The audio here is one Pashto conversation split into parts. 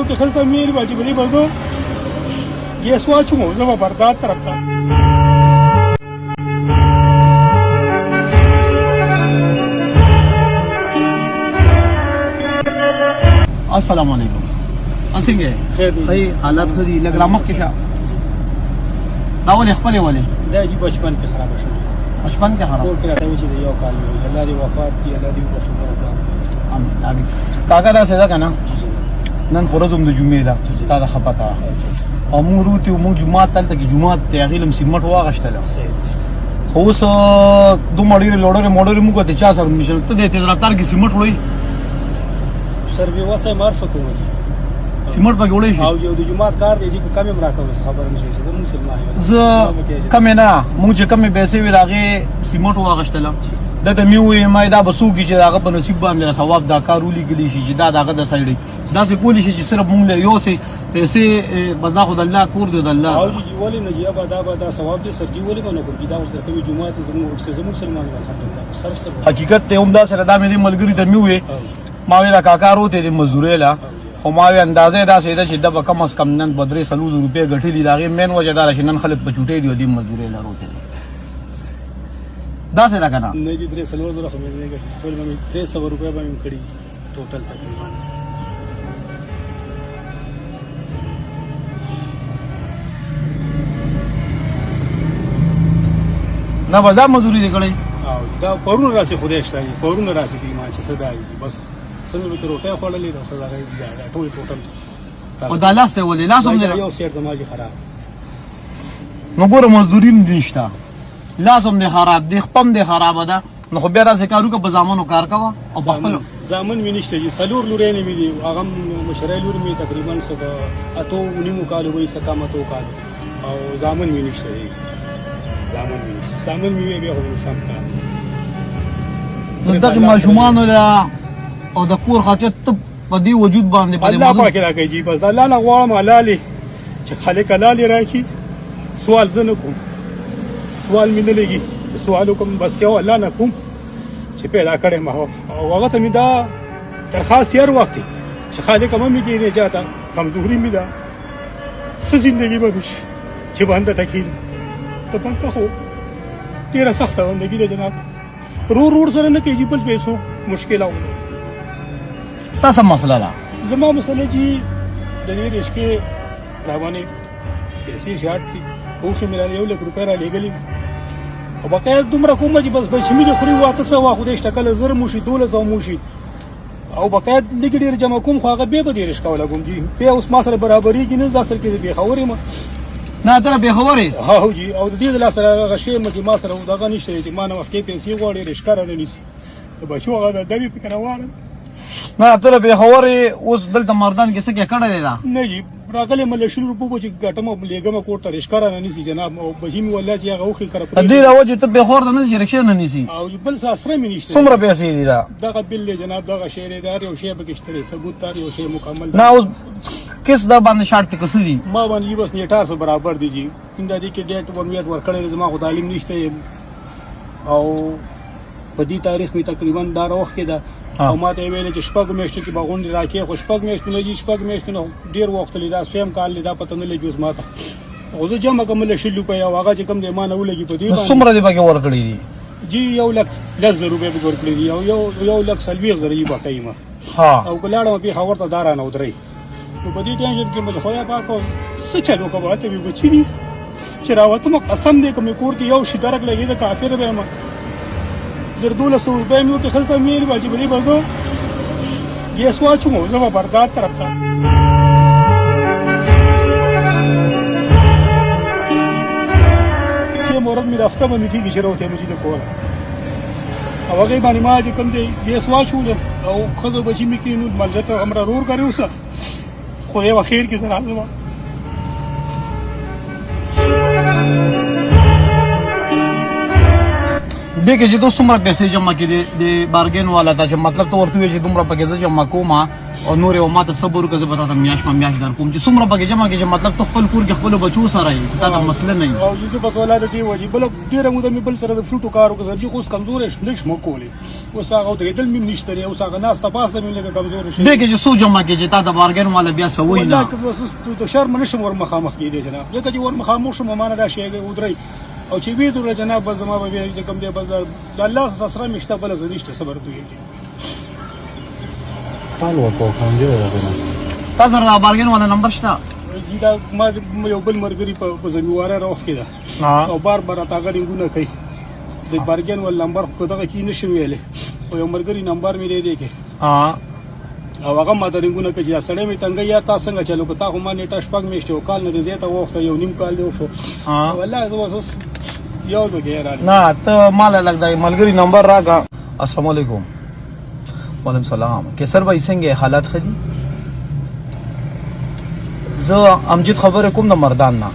که خلطه میری باجی بدی بزو یه سوال چون موضوع با برداد طرف تا السلام علیکم اسنګه خیر دی خی حالات خدي لګ را مخ کې شه دا ولې خپل ولې دا جی بچپن کې خراب شو بچپن کې خراب ټول کړه ته چې یو کال الله دې وفات کی الله دې وبخښي امين امين کاکا دا څه ده کنه نن خورزم د جمعې ده تا د خپتا او موږ روتي موږ جمعه تلته کې جمعه ته غیلم سیمټ واغشتل خو اوس دو مړی لوړره موږ ته چا سره مشل ته دې تر تر کې سیمټ وړي سر به واسه مارس کوم سیمټ په جوړې شي او یو د جمعه کار دی چې کم راکوي خبر نشي چې زه مسلمان یم زه کم نه موږ چې کم پیسې ویلاغه سیمټ واغشتل دا د میوې ما دا بسو کې چې هغه په نصیب باندې ثواب دا کارولي کلی شي چې دا دغه د سایډي دا څه کولی شي چې صرف موږ له یو سي پیسې بدا خد الله کور دی د الله او چې ولې نه جیبا دا ثواب دې سرجی ولې باندې کوي دا اوس د کومي جمعه ته زموږ مسلمان یم الحمدلله سرسته حقیقت ته هم دا سره دا مې ملګری ته میوې ما ویلا کاکا روته د مزدوري لا خو ما وی اندازې دا سیده چې د کم از کم نن 300 روپے غټلی دا غي مین وجه دا شنن خلک په چوټې دی د مزدوري لا روته دا څه راکنه نه دي 300 زره خو مې نه ټول مې 300 روپے باندې کړی ټوټل تقریبا نه بازار مزدوري دی کړی او دا پرونه راسي خدای شته پرونه راسي کی ما چې صدا بس سمې به روټه خړلې دا صدا غي دا ټول ټوټل او دا لاس ته ولې لاس هم دی یو سیر زماجي خراب نو ګوره مزدوري نشته لازم دی خراب دی خپم دی خراب ده نو خو بیا راځي کارو په زامنو کار کوا او په خپل زامن مې نشته چې سلور لورې نه مې دي هغه مشرای لور مې تقریبا سګه اته ونیمو کال وای سکامتو کال او زامن مې نشته زامن مې بیا هم سم کار نو دغه ماشومان ولا او د کور خاطر ته په دې وجود باندې په الله پاک راکړي جی بس الله نه غواړم حلالي چې خالق حلالي راکړي سوال زنه کوم سوال مې نه لګي سوال کوم بس یو الله نه کوم چې پیدا کړې ما او هغه ته مې دا درخواست یې وخت چې خالق مې دې نه جاتا کمزوري مې دا څه ژوندۍ به وشي چې باندې تکین ته پنځه خو ډیره سخته ژوندۍ ده جناب رور سره نه کېږي بل پیسو مشکل او ستاسو مسله ده زما مسله چې د دې رشکې روانې پیسې شارټ دي خو څه ملي یو لک روپیا را لګلې او بقایت دومره کومه چې بس بچمی د خوري واته سه واخو د شکل زر موشي 1200 موشي او بقایت لګ ډیر جمع کوم خو هغه به دې رشکا ولا کوم جی په اوس ما سره برابرۍ کې نه ځاسل کې به خبرې ما نه تر به خبرې ها هو جی او د دې لا سره غشې مې ما سره دغه نشته چې ما نه وخت کې پیسې غوړې رشکا نه نیسی بچو هغه د دې فکر واره نه تر به خبرې اوس دلته مردان کې څه کې کړه دی نه جی راغله مله شروع روپو چې ګټم لګم کوټه رشکا نه نیسی جناب او بجې مې ولله چې هغه وخت کړه دې راوځي ته به خور نه رښتیا نه نیسی او بل څه اسره مې نشته څومره پیسې دي دا دغه بل جناب دغه شعر دار یو شی به کېشتري ثبوت دار یو شی مکمل نه اوس کس دا باندې شارټ کې دي ما باندې بس نیټه سره برابر دي جی انده دي کې ډیټ ورمیټ ورکړل زما خو تعلیم نشته او په دې تاریخ می تقریبا دا وخت کې دا او ما ته ویل چې شپږ میاشتې کې باغوند راکې خو شپږ میاشتې نه دي شپږ میاشتې نه ډیر وخت لیدا سویم کال لیدا پته نه لګي اوس ماته او زه جمع کوم له شلو په یو هغه چې کم دې ما نه ولګي په دې باندې څومره دی پکې ورکړي دي جی 1 لک 10 روپے به ورکړي دي او یو لک 30 زره یې باقي ما ها او ګلاړم په خبر ته دارا نه ودرې نو په دې ټینشن کې مې خو یا پاکو څه چلو کوه ته به بچی دي چې راوته مو قسم دې کوم کور کې یو شي درک لګي د کافر به ما زر 1200 روپے مې کې خلصه مې باجی بری بزو یې سوال چې مو زما بردار طرف ته چې مورد مې رافته باندې کېږي چې راوته مې دې کوله او هغه باندې ما دې کوم دې یې سوال شو او خزو بچی مې کې نو ملته امر رور کړو سه خو یې وخیر کې سره حاضر دې کې چې دوه څومره پیسې جمع کړي د بارګین والا ته چې مطلب تو ورته چې دومره پکې جمع کومه او نور یو ماته صبر وکړه به تاسو میاش ما میاش در کوم چې څومره بګه جمع کې مطلب ته خپل کور کې خپل بچو سره یې دا مسله نه او یوسف بس ولادت دی وجه بل ډیره موده می بل سره د فلوټو کار وکړ چې اوس کمزور شې نشم کولې اوس هغه درېدل مې نشته لري اوس هغه ناس تاسو مې لګه کمزور شي دغه چې سو جمع کې چې تا د بارګن والا بیا سوي نه والله د شرم نشم ور مخامخ کېدی جناب ځکه چې ور مخامخ شم مانه دا شی ودرې او چې وی دور جناب بس ما به کوم دی بس د الله سره مشته بل زنيشته صبر دوی قال وکاو کوم دی تاسو را بارګن والا نمبر شته دا ما یو بل مرګري په زمیواره راوخ کېده او بار بار تاګه رنګونه کوي د بارګن ول نمبر خو دغه کې نشم ویلې او یو مرګري نمبر مې دی کې او هغه ما د رنګونه کوي چې سړی مې تنګ یا تاسو څنګه چلو که تاسو ما نیټه شپږ میشته او کال نه زیاته وخت یو نیم کال دی شو والله زه اوس یو بګیر نه ته مال لګدای ملګری نمبر راکا السلام علیکم وعلیکم السلام کیسر بھائی څنګه حالات خدي زه امجد خبر کوم د مردان نه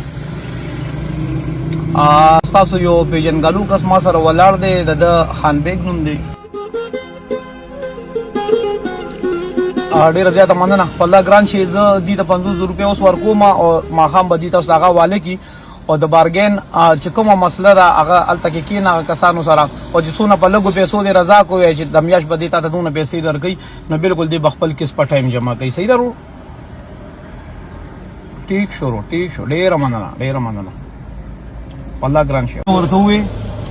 تاسو یو پیجنګالو کس ما سره ولاړ دی د خان بیگ نوم دی ډیره زیاته مننه په الله ګران شي زه دې د 500 روپیا اوس ورکوم او ماښام به دې تاسو هغه واله کی او د بارګین چې کومه مسله ده هغه هلته کې کېنه هغه کسانو سره او چې څونه په لږو پیسو دې رضا کوی چې د میاشت به دې تا ته دونه پیسې درکوي نو بالکل دې به خپل کس په ټایم جمع کوي صحیح ده ټیک شو ډیره مننه په الله ګران شي ورته ووایي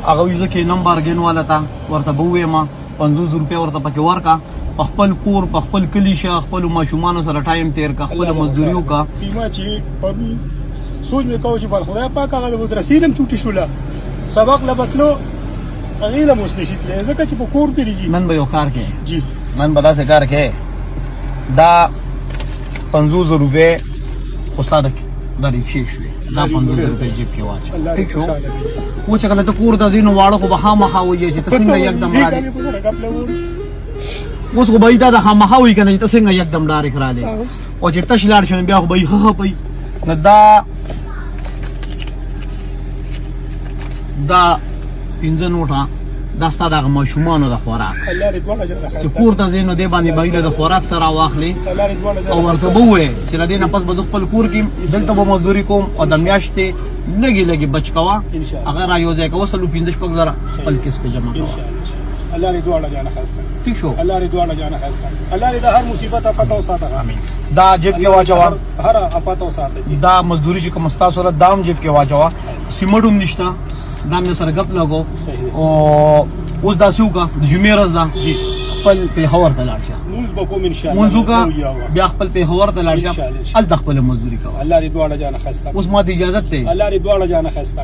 هغه وایي زه کې نم بارګین والا ته ورته به ووایم 500 روپیا ورته پکې ورکړه په خپل کور په خپل کلي شه خپلو ماشومانو سره ټایم تیر کا خپله مزدوري وکړه پیما چې سوچ مې کوم چې بل خدای پاک هغه د رسیدم چوټي شوله سبق لبتلو هغه له مسنشت ځکه چې په کور کې دیږي نن به یو کار کې جی نن به داسې کار کې دا 500 روپۍ استاد د ریکشې شوې دا 500 روپۍ جیب کې واچوه ټیک شو و چې کله ته کور ته ځې نو واړه خو به خامخا وایي چې ته څنګه یکدم راځې اوس خو به یې دا د خامخا وایي که نه چې ته څنګه یکدم ډارېک راغلې او چې تش لاړ شي نو بیا خو به یې ښه خپوي نو دا 15 نوټه دا ستا دغه ماشومانو د خوراک چې کور ته ځې نو دې باندې به د خوراک سره واخلې او ورته به ووایې چې له دې نه پس به زه خپل کور کې دلته به مزدوري کوم او د میاشتې لږې بچ کوه هغه را یو ځای کوه 15 زره خپل کس پې جمع کوه الله دې دواړه جانه خسته ټیک شو الله دې دواړه جانه خسته الله دې د هر مصیبت افت او ساته امين دا جیب کې واچوه هر افت او ساته دا مزدوري چې کوم ستا سره دام جیب کې واچوه سیمټ هم نشته دا مې سره غپ لګو او اوس دا سوکا د جمعې ورځ ده جی خپل پیښور ته لاړ شه مونږ به کوم ان شاء الله مونږ وکړه بیا خپل پیښور ته لاړ شه هلته خپله مزدوري کوه الله دې دواړه جانه خسته اوس ما ته اجازت دی الله دې دواړه جانه خسته